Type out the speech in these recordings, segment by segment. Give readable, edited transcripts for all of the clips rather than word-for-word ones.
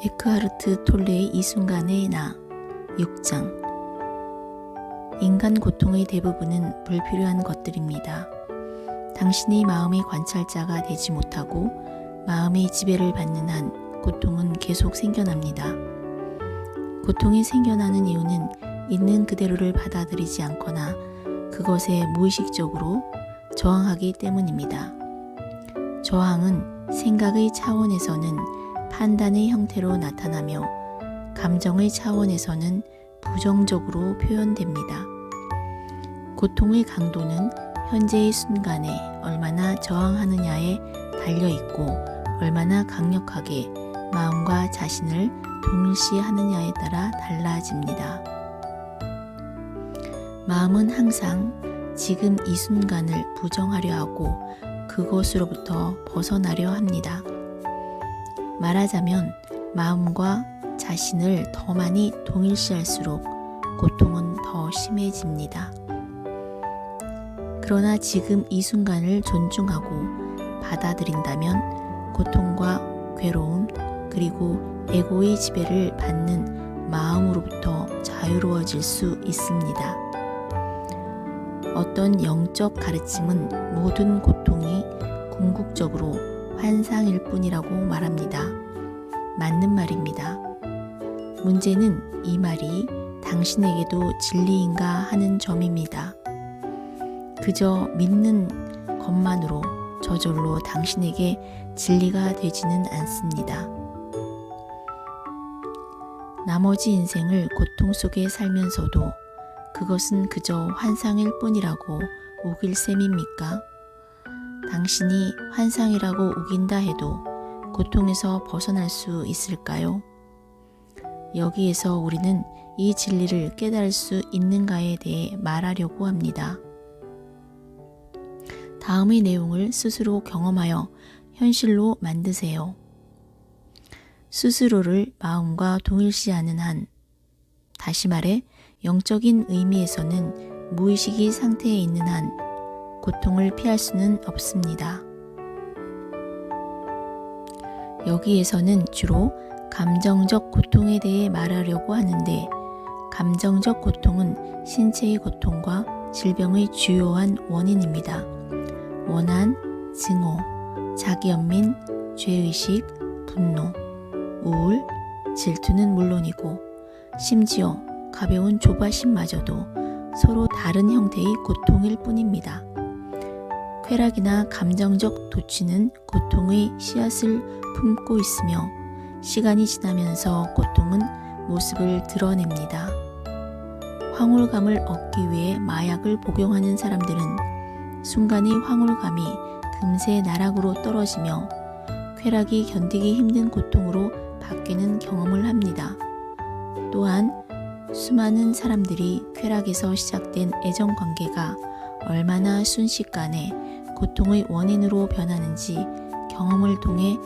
에크하르트 톨레의 이 순간의 나 6장. 인간 고통의 대부분은 불필요한 것들입니다. 당신이 마음의 관찰자가 되지 못하고 마음의 지배를 받는 한 고통은 계속 생겨납니다. 고통이 생겨나는 이유는 있는 그대로를 받아들이지 않거나 그것에 무의식적으로 저항하기 때문입니다. 저항은 생각의 차원에서는 판단의 형태로 나타나며 감정의 차원에서는 부정적으로 표현됩니다. 고통의 강도는 현재의 순간에 얼마나 저항하느냐에 달려있고 얼마나 강력하게 마음과 자신을 동일시하느냐에 따라 달라집니다. 마음은 항상 지금 이 순간을 부정하려 하고 그것으로부터 벗어나려 합니다. 말하자면 마음과 자신을 더 많이 동일시할수록 고통은 더 심해집니다. 그러나 지금 이 순간을 존중하고 받아들인다면 고통과 괴로움 그리고 에고의 지배를 받는 마음으로부터 자유로워질 수 있습니다. 어떤 영적 가르침은 모든 고통이 궁극적으로 환상일 뿐이라고 말합니다. 맞는 말입니다. 문제는 이 말이 당신에게도 진리인가 하는 점입니다. 그저 믿는 것만으로 저절로 당신에게 진리가 되지는 않습니다. 나머지 인생을 고통 속에 살면서도 그것은 그저 환상일 뿐이라고 우길 셈입니까? 당신이 환상이라고 우긴다 해도 고통에서 벗어날 수 있을까요? 여기에서 우리는 이 진리를 깨달을 수 있는가에 대해 말하려고 합니다. 다음의 내용을 스스로 경험하여 현실로 만드세요. 스스로를 마음과 동일시하는 한, 다시 말해 영적인 의미에서는 무의식의 상태에 있는 한 고통을 피할 수는 없습니다. 여기에서는 주로 감정적 고통에 대해 말하려고 하는데 감정적 고통은 신체의 고통과 질병의 주요한 원인입니다. 원한, 증오, 자기연민, 죄의식, 분노, 우울, 질투는 물론이고 심지어 가벼운 조바심마저도 서로 다른 형태의 고통일 뿐입니다. 쾌락이나 감정적 도취는 고통의 씨앗을 품고 있으며 시간이 지나면서 고통은 모습을 드러냅니다. 황홀감을 얻기 위해 마약을 복용하는 사람들은 순간의 황홀감이 금세 나락으로 떨어지며 쾌락이 견디기 힘든 고통으로 바뀌는 경험을 합니다. 또한 수많은 사람들이 쾌락에서 시작된 애정관계가 얼마나 순식간에 고통의 원인으로 변하는지 경험을 통해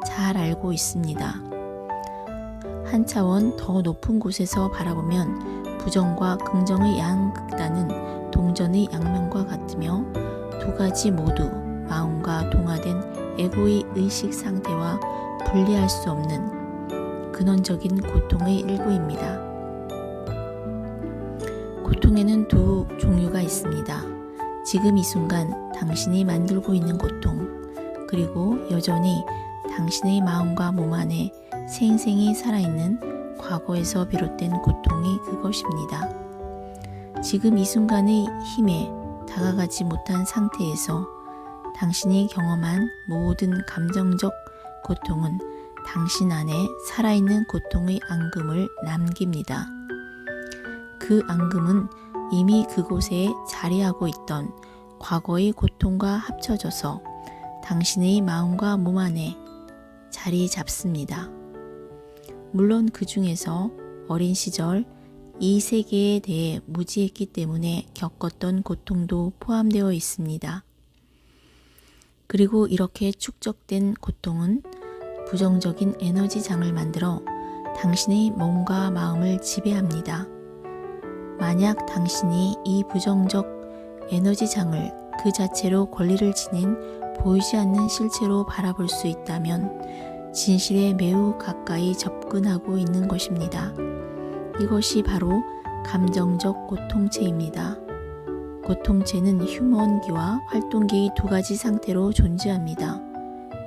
잘 알고 있습니다. 한 차원 더 높은 곳에서 바라보면 부정과 긍정의 양극단은 동전의 양면과 같으며 두 가지 모두 마음과 동화된 에고의 의식 상태와 분리할 수 없는 근원적인 고통의 일부입니다. 고통에는 두 종류가 있습니다. 지금 이 순간 당신이 만들고 있는 고통, 그리고 여전히 당신의 마음과 몸 안에 생생히 살아있는 과거에서 비롯된 고통이 그것입니다. 지금 이 순간의 힘에 다가가지 못한 상태에서 당신이 경험한 모든 감정적 고통은 당신 안에 살아있는 고통의 앙금을 남깁니다. 그 앙금은 이미 그곳에 자리하고 있던 과거의 고통과 합쳐져서 당신의 마음과 몸 안에 자리 잡습니다. 물론 그 중에서 어린 시절 이 세계에 대해 무지했기 때문에 겪었던 고통도 포함되어 있습니다. 그리고 이렇게 축적된 고통은 부정적인 에너지장을 만들어 당신의 몸과 마음을 지배합니다. 만약 당신이 이 부정적 에너지장을 그 자체로 권리를 지닌 보이지 않는 실체로 바라볼 수 있다면 진실에 매우 가까이 접근하고 있는 것입니다. 이것이 바로 감정적 고통체입니다. 고통체는 휴먼기와 활동기의 두 가지 상태로 존재합니다.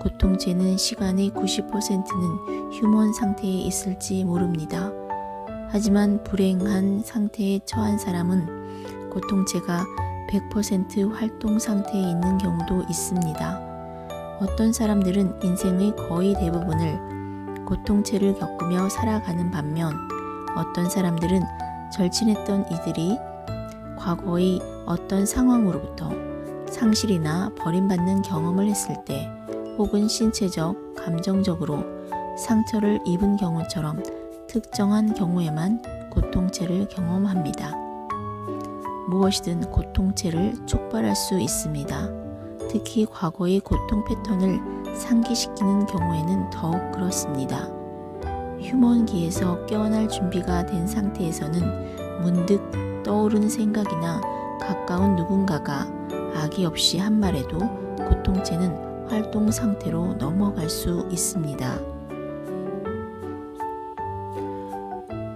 고통체는 시간의 90%는 휴먼 상태에 있을지 모릅니다. 하지만 불행한 상태에 처한 사람은 고통체가 100% 활동 상태에 있는 경우도 있습니다. 어떤 사람들은 인생의 거의 대부분을 고통체를 겪으며 살아가는 반면 어떤 사람들은 절친했던 이들이 과거의 어떤 상황으로부터 상실이나 버림받는 경험을 했을 때 혹은 신체적, 감정적으로 상처를 입은 경우처럼 특정한 경우에만 고통체를 경험합니다. 무엇이든 고통체를 촉발할 수 있습니다. 특히 과거의 고통 패턴을 상기시키는 경우에는 더욱 그렇습니다. 휴먼기에서 깨어날 준비가 된 상태에서는 문득 떠오르는 생각이나 가까운 누군가가 악의 없이 한 말에도 고통체는 활동 상태로 넘어갈 수 있습니다.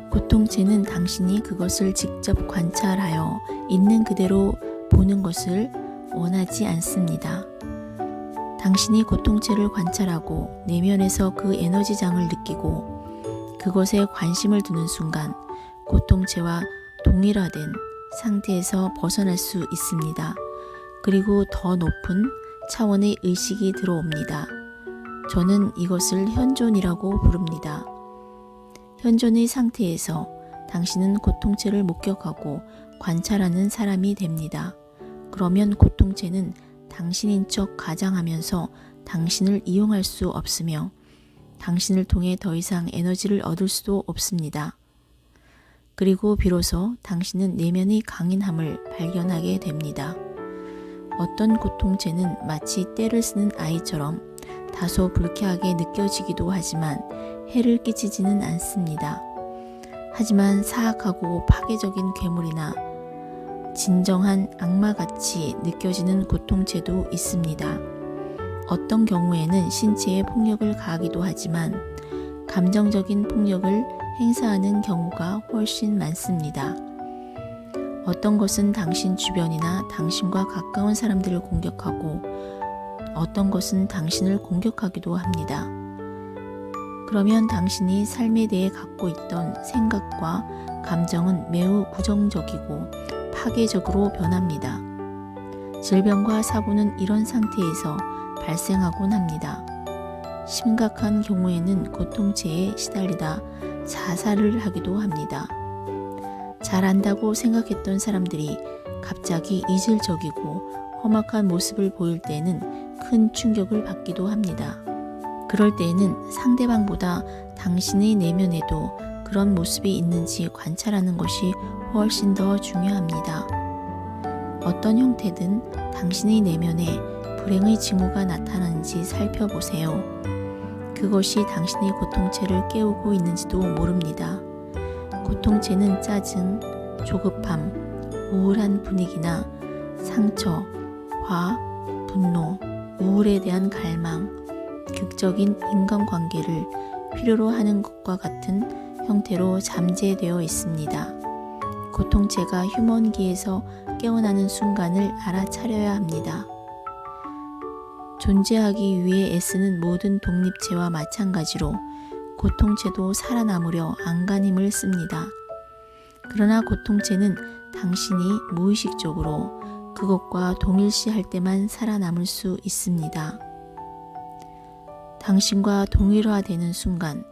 고통체는 당신이 그것을 직접 관찰하여 있는 그대로 보는 것을 원하지 않습니다. 당신이 고통체를 관찰하고 내면에서 그 에너지장을 느끼고 그것에 관심을 두는 순간 고통체와 동일화된 상태에서 벗어날 수 있습니다. 그리고 더 높은 차원의 의식이 들어옵니다. 저는 이것을 현존이라고 부릅니다. 현존의 상태에서 당신은 고통체를 목격하고 관찰하는 사람이 됩니다. 그러면 고통체는 당신인 척 가장하면서 당신을 이용할 수 없으며 당신을 통해 더 이상 에너지를 얻을 수도 없습니다. 그리고 비로소 당신은 내면의 강인함을 발견하게 됩니다. 어떤 고통체는 마치 떼를 쓰는 아이처럼 다소 불쾌하게 느껴지기도 하지만 해를 끼치지는 않습니다. 하지만 사악하고 파괴적인 괴물이나 진정한 악마같이 느껴지는 고통체도 있습니다. 어떤 경우에는 신체에 폭력을 가하기도 하지만 감정적인 폭력을 행사하는 경우가 훨씬 많습니다. 어떤 것은 당신 주변이나 당신과 가까운 사람들을 공격하고 어떤 것은 당신을 공격하기도 합니다. 그러면 당신이 삶에 대해 갖고 있던 생각과 감정은 매우 부정적이고 파괴적으로 변합니다. 질병과 사고는 이런 상태에서 발생하곤 합니다. 심각한 경우에는 고통체에 시달리다 자살을 하기도 합니다. 잘한다고 생각했던 사람들이 갑자기 이질적이고 험악한 모습을 보일 때에는 큰 충격을 받기도 합니다. 그럴 때에는 상대방보다 당신의 내면에도 그런 모습이 있는지 관찰하는 것이 훨씬 더 중요합니다. 어떤 형태든 당신의 내면에 불행의 징후가 나타나는지 살펴보세요. 그것이 당신의 고통체를 깨우고 있는지도 모릅니다. 고통체는 짜증, 조급함, 우울한 분위기나 상처, 화, 분노, 우울에 대한 갈망, 극적인 인간관계를 필요로 하는 것과 같은 형태로 잠재되어 있습니다. 고통체가 휴먼기에서 깨어나는 순간을 알아차려야 합니다. 존재하기 위해 애쓰는 모든 독립체와 마찬가지로 고통체도 살아남으려 안간힘을 씁니다. 그러나 고통체는 당신이 무의식적으로 그것과 동일시할 때만 살아남을 수 있습니다. 당신과 동일화되는 순간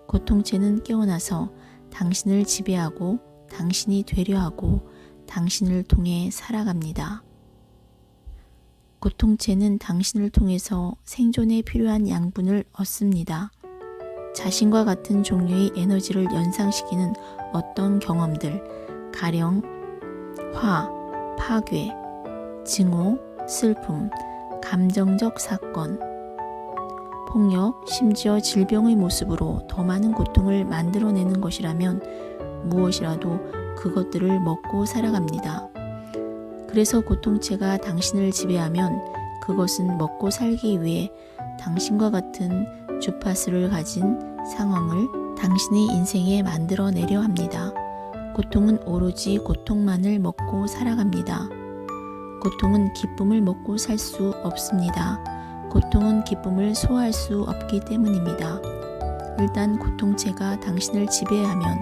고통체는 깨어나서 당신을 지배하고 당신이 되려 하고 당신을 통해 살아갑니다. 고통체는 당신을 통해서 생존에 필요한 양분을 얻습니다. 자신과 같은 종류의 에너지를 연상시키는 어떤 경험들, 가령 화, 파괴, 증오, 슬픔, 감정적 사건, 폭력, 심지어 질병의 모습으로 더 많은 고통을 만들어내는 것이라면 무엇이라도 그것들을 먹고 살아갑니다. 그래서 고통체가 당신을 지배하면 그것은 먹고 살기 위해 당신과 같은 주파수를 가진 상황을 당신의 인생에 만들어내려 합니다. 고통은 오로지 고통만을 먹고 살아갑니다. 고통은 기쁨을 먹고 살 수 없습니다. 고통은 기쁨을 소화할 수 없기 때문입니다. 일단 고통체가 당신을 지배하면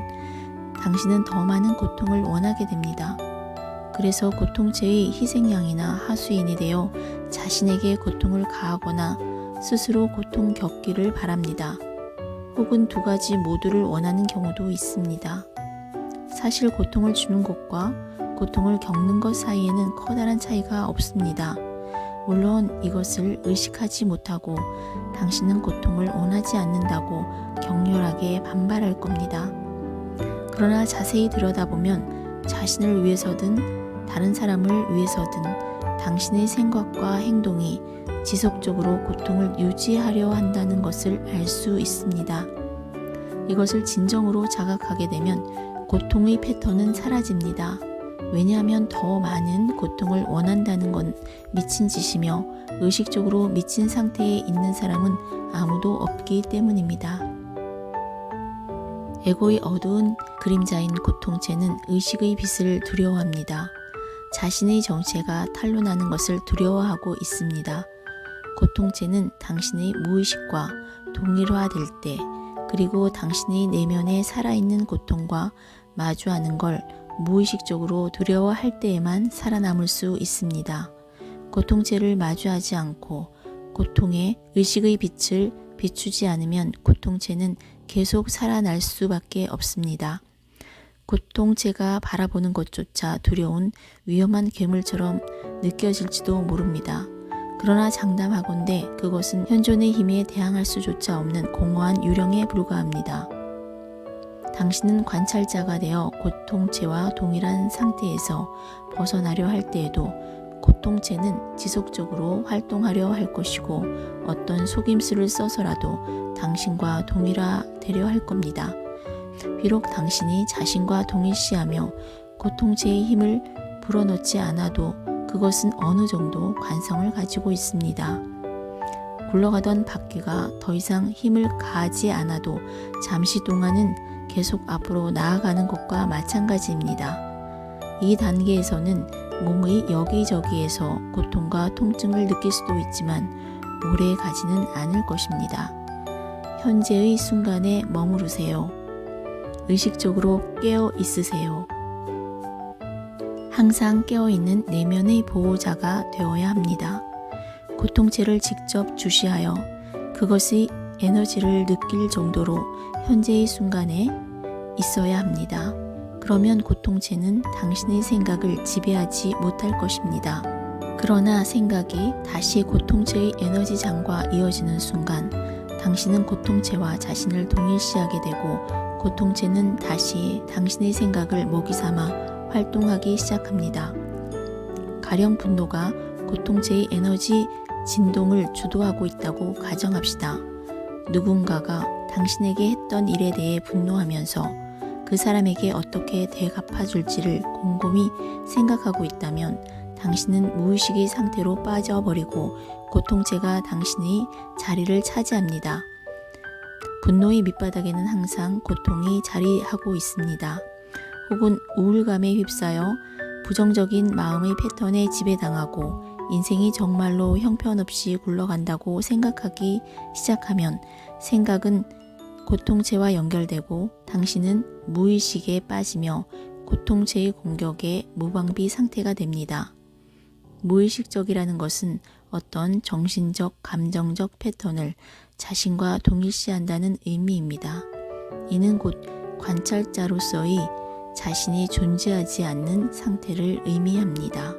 당신은 더 많은 고통을 원하게 됩니다. 그래서 고통체의 희생양이나 하수인이 되어 자신에게 고통을 가하거나 스스로 고통 겪기를 바랍니다. 혹은 두 가지 모두를 원하는 경우도 있습니다. 사실 고통을 주는 것과 고통을 겪는 것 사이에는 커다란 차이가 없습니다. 물론 이것을 의식하지 못하고 당신은 고통을 원하지 않는다고 격렬하게 반발할 겁니다. 그러나 자세히 들여다보면 자신을 위해서든 다른 사람을 위해서든 당신의 생각과 행동이 지속적으로 고통을 유지하려 한다는 것을 알 수 있습니다. 이것을 진정으로 자각하게 되면 고통의 패턴은 사라집니다. 왜냐하면 더 많은 고통을 원한다는 건 미친 짓이며 의식적으로 미친 상태에 있는 사람은 아무도 없기 때문입니다. 에고의 어두운 그림자인 고통체는 의식의 빛을 두려워합니다. 자신의 정체가 탄로나는 것을 두려워하고 있습니다. 고통체는 당신의 무의식과 동일화될 때, 그리고 당신의 내면에 살아있는 고통과 마주하는 걸 무의식적으로 두려워할 때에만 살아남을 수 있습니다. 고통체를 마주하지 않고 고통에 의식의 빛을 비추지 않으면 고통체는 계속 살아날 수밖에 없습니다. 고통체가 바라보는 것조차 두려운 위험한 괴물처럼 느껴질지도 모릅니다. 그러나 장담하건대 그것은 현존의 힘에 대항할 수조차 없는 공허한 유령에 불과합니다. 당신은 관찰자가 되어 고통체와 동일한 상태에서 벗어나려 할 때에도 고통체는 지속적으로 활동하려 할 것이고 어떤 속임수를 써서라도 당신과 동일화되려 할 겁니다. 비록 당신이 자신과 동일시하며 고통체의 힘을 불어넣지 않아도 그것은 어느 정도 관성을 가지고 있습니다. 굴러가던 바퀴가 더 이상 힘을 가하지 않아도 잠시 동안은 계속 앞으로 나아가는 것과 마찬가지입니다. 이 단계에서는 몸의 여기저기에서 고통과 통증을 느낄 수도 있지만 오래 가지는 않을 것입니다. 현재의 순간에 머무르세요. 의식적으로 깨어 있으세요. 항상 깨어있는 내면의 보호자가 되어야 합니다. 고통체를 직접 주시하여 그것의 에너지를 느낄 정도로 현재의 순간에 있어야 합니다. 그러면 고통체는 당신의 생각을 지배하지 못할 것입니다. 그러나 생각이 다시 고통체의 에너지장과 이어지는 순간 당신은 고통체와 자신을 동일시하게 되고 고통체는 다시 당신의 생각을 먹이 삼아 활동하기 시작합니다. 가령 분노가 고통체의 에너지 진동을 주도하고 있다고 가정합시다. 누군가가 당신에게 했던 일에 대해 분노하면서 그 사람에게 어떻게 되갚아 줄지를 곰곰이 생각하고 있다면 당신은 무의식의 상태로 빠져버리고 고통체가 당신의 자리를 차지합니다. 분노의 밑바닥에는 항상 고통이 자리하고 있습니다. 혹은 우울감에 휩싸여 부정적인 마음의 패턴에 지배당하고 인생이 정말로 형편없이 굴러간다고 생각하기 시작하면 생각은 고통체와 연결되고 당신은 무의식에 빠지며 고통체의 공격에 무방비 상태가 됩니다. 무의식적이라는 것은 어떤 정신적, 감정적 패턴을 자신과 동일시한다는 의미입니다. 이는 곧 관찰자로서의 자신이 존재하지 않는 상태를 의미합니다.